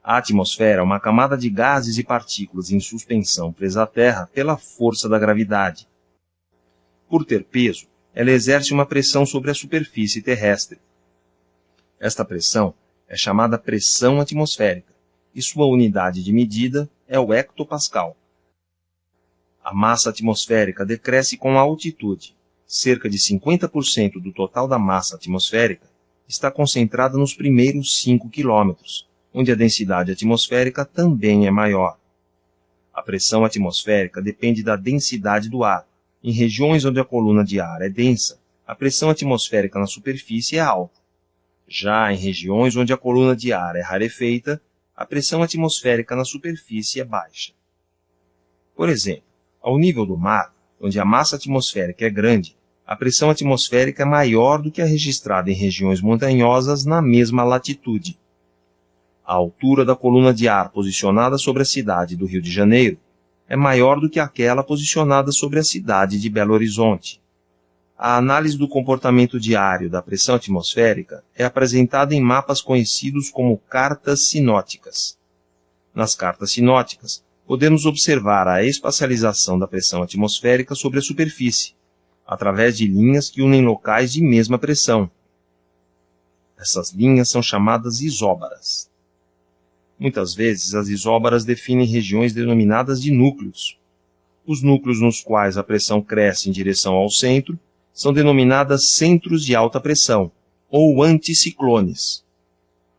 A atmosfera é uma camada de gases e partículas em suspensão presa à Terra pela força da gravidade. Por ter peso, ela exerce uma pressão sobre a superfície terrestre. Esta pressão é chamada pressão atmosférica, e sua unidade de medida é o hectopascal. A massa atmosférica decresce com a altitude. Cerca de 50% do total da massa atmosférica está concentrada nos primeiros 5 quilômetros, onde a densidade atmosférica também é maior. A pressão atmosférica depende da densidade do ar. Em regiões onde a coluna de ar é densa, a pressão atmosférica na superfície é alta. Já em regiões onde a coluna de ar é rarefeita, a pressão atmosférica na superfície é baixa. Por exemplo, ao nível do mar, onde a massa atmosférica é grande, a pressão atmosférica é maior do que a registrada em regiões montanhosas na mesma latitude. A altura da coluna de ar posicionada sobre a cidade do Rio de Janeiro é maior do que aquela posicionada sobre a cidade de Belo Horizonte. A análise do comportamento diário da pressão atmosférica é apresentada em mapas conhecidos como cartas sinóticas. Nas cartas sinóticas, podemos observar a espacialização da pressão atmosférica sobre a superfície, através de linhas que unem locais de mesma pressão. Essas linhas são chamadas isóbaras. Muitas vezes, as isóbaras definem regiões denominadas de núcleos. Os núcleos nos quais a pressão cresce em direção ao centro são denominadas centros de alta pressão, ou anticiclones.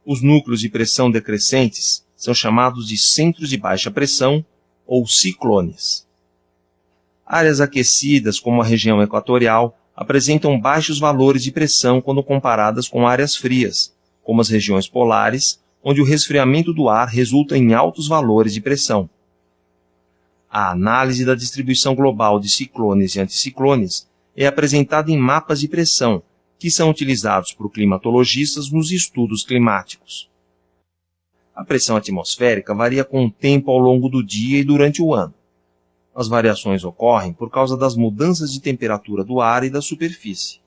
Os núcleos de pressão decrescentes são chamados de centros de baixa pressão, ou ciclones. Áreas aquecidas, como a região equatorial, apresentam baixos valores de pressão quando comparadas com áreas frias, como as regiões polares, onde o resfriamento do ar resulta em altos valores de pressão. A análise da distribuição global de ciclones e anticiclones é apresentada em mapas de pressão, que são utilizados por climatologistas nos estudos climáticos. A pressão atmosférica varia com o tempo ao longo do dia e durante o ano. As variações ocorrem por causa das mudanças de temperatura do ar e da superfície.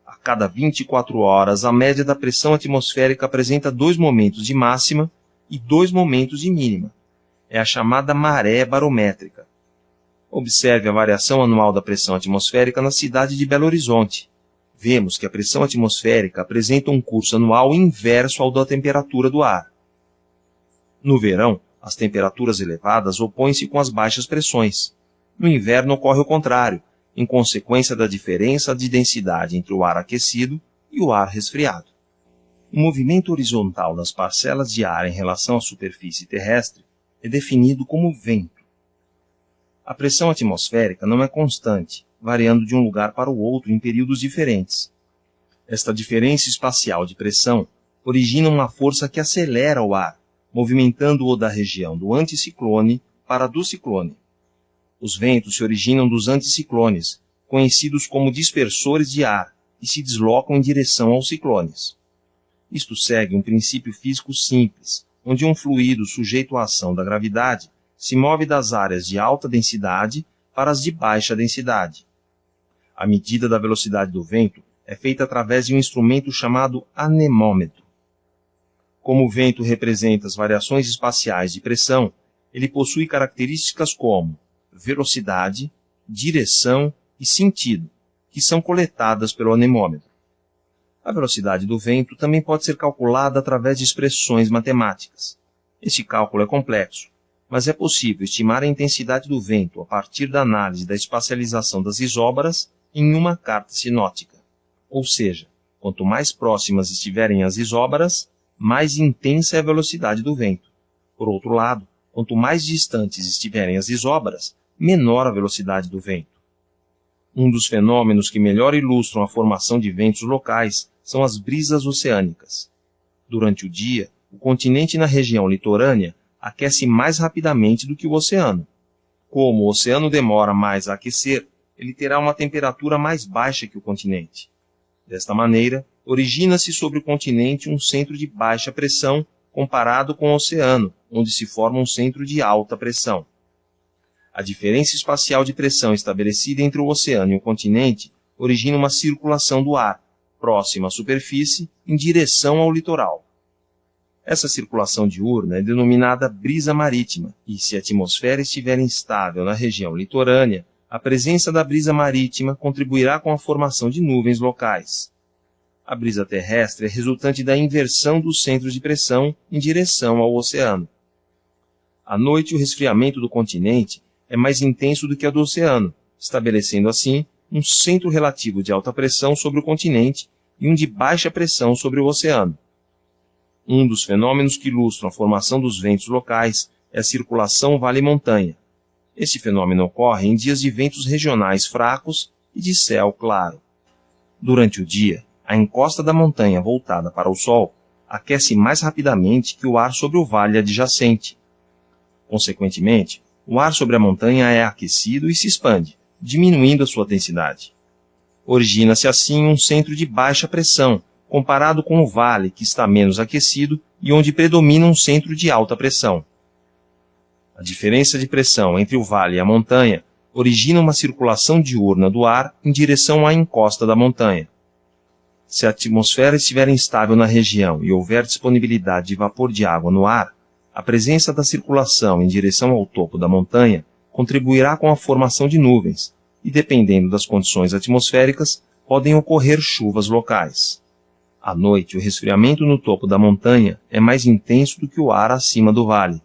A cada 24 horas, a média da pressão atmosférica apresenta 2 momentos de máxima e 2 momentos de mínima. É a chamada maré barométrica. Observe a variação anual da pressão atmosférica na cidade de Belo Horizonte. Vemos que a pressão atmosférica apresenta um curso anual inverso ao da temperatura do ar. No verão, as temperaturas elevadas opõem-se com as baixas pressões. No inverno ocorre o contrário, em consequência da diferença de densidade entre o ar aquecido e o ar resfriado. O movimento horizontal das parcelas de ar em relação à superfície terrestre é definido como vento. A pressão atmosférica não é constante, variando de um lugar para o outro em períodos diferentes. Esta diferença espacial de pressão origina uma força que acelera o ar, movimentando-o da região do anticiclone para a do ciclone. Os ventos se originam dos anticiclones, conhecidos como dispersores de ar, e se deslocam em direção aos ciclones. Isto segue um princípio físico simples, onde um fluido sujeito à ação da gravidade se move das áreas de alta densidade para as de baixa densidade. A medida da velocidade do vento é feita através de um instrumento chamado anemômetro. Como o vento representa as variações espaciais de pressão, ele possui características como velocidade, direção e sentido, que são coletadas pelo anemômetro. A velocidade do vento também pode ser calculada através de expressões matemáticas. Este cálculo é complexo, mas é possível estimar a intensidade do vento a partir da análise da espacialização das isóbaras em uma carta sinótica. Ou seja, quanto mais próximas estiverem as isóbaras, mais intensa é a velocidade do vento. Por outro lado, quanto mais distantes estiverem as isóbaras, menor a velocidade do vento. Um dos fenômenos que melhor ilustram a formação de ventos locais são as brisas oceânicas. Durante o dia, o continente na região litorânea aquece mais rapidamente do que o oceano. Como o oceano demora mais a aquecer, ele terá uma temperatura mais baixa que o continente. Desta maneira, origina-se sobre o continente um centro de baixa pressão comparado com o oceano, onde se forma um centro de alta pressão. A diferença espacial de pressão estabelecida entre o oceano e o continente origina uma circulação do ar, próxima à superfície, em direção ao litoral. Essa circulação diurna é denominada brisa marítima, e se a atmosfera estiver instável na região litorânea, a presença da brisa marítima contribuirá com a formação de nuvens locais. A brisa terrestre é resultante da inversão dos centros de pressão em direção ao oceano. À noite, o resfriamento do continente é mais intenso do que a do oceano, estabelecendo assim um centro relativo de alta pressão sobre o continente e um de baixa pressão sobre o oceano. Um dos fenômenos que ilustram a formação dos ventos locais é a circulação vale-montanha. Este fenômeno ocorre em dias de ventos regionais fracos e de céu claro. Durante o dia, a encosta da montanha voltada para o Sol aquece mais rapidamente que o ar sobre o vale adjacente. Consequentemente, o ar sobre a montanha é aquecido e se expande, diminuindo a sua densidade. Origina-se assim um centro de baixa pressão, comparado com o vale, que está menos aquecido e onde predomina um centro de alta pressão. A diferença de pressão entre o vale e a montanha origina uma circulação diurna do ar em direção à encosta da montanha. Se a atmosfera estiver instável na região e houver disponibilidade de vapor de água no ar, a presença da circulação em direção ao topo da montanha contribuirá com a formação de nuvens e, dependendo das condições atmosféricas, podem ocorrer chuvas locais. À noite, o resfriamento no topo da montanha é mais intenso do que o ar acima do vale.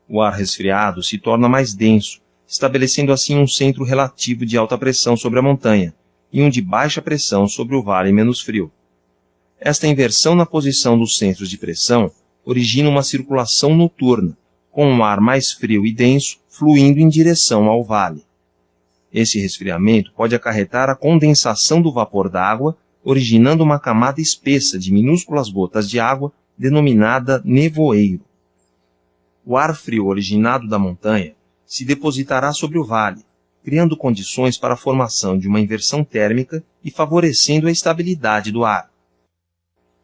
O ar resfriado se torna mais denso, estabelecendo assim um centro relativo de alta pressão sobre a montanha e um de baixa pressão sobre o vale menos frio. Esta inversão na posição dos centros de pressão origina uma circulação noturna, com um ar mais frio e denso fluindo em direção ao vale. Esse resfriamento pode acarretar a condensação do vapor d'água, originando uma camada espessa de minúsculas gotas de água, denominada nevoeiro. O ar frio originado da montanha se depositará sobre o vale, criando condições para a formação de uma inversão térmica e favorecendo a estabilidade do ar.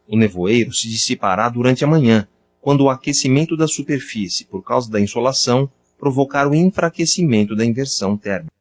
O nevoeiro se dissipará durante a manhã, quando o aquecimento da superfície por causa da insolação provocar o enfraquecimento da inversão térmica.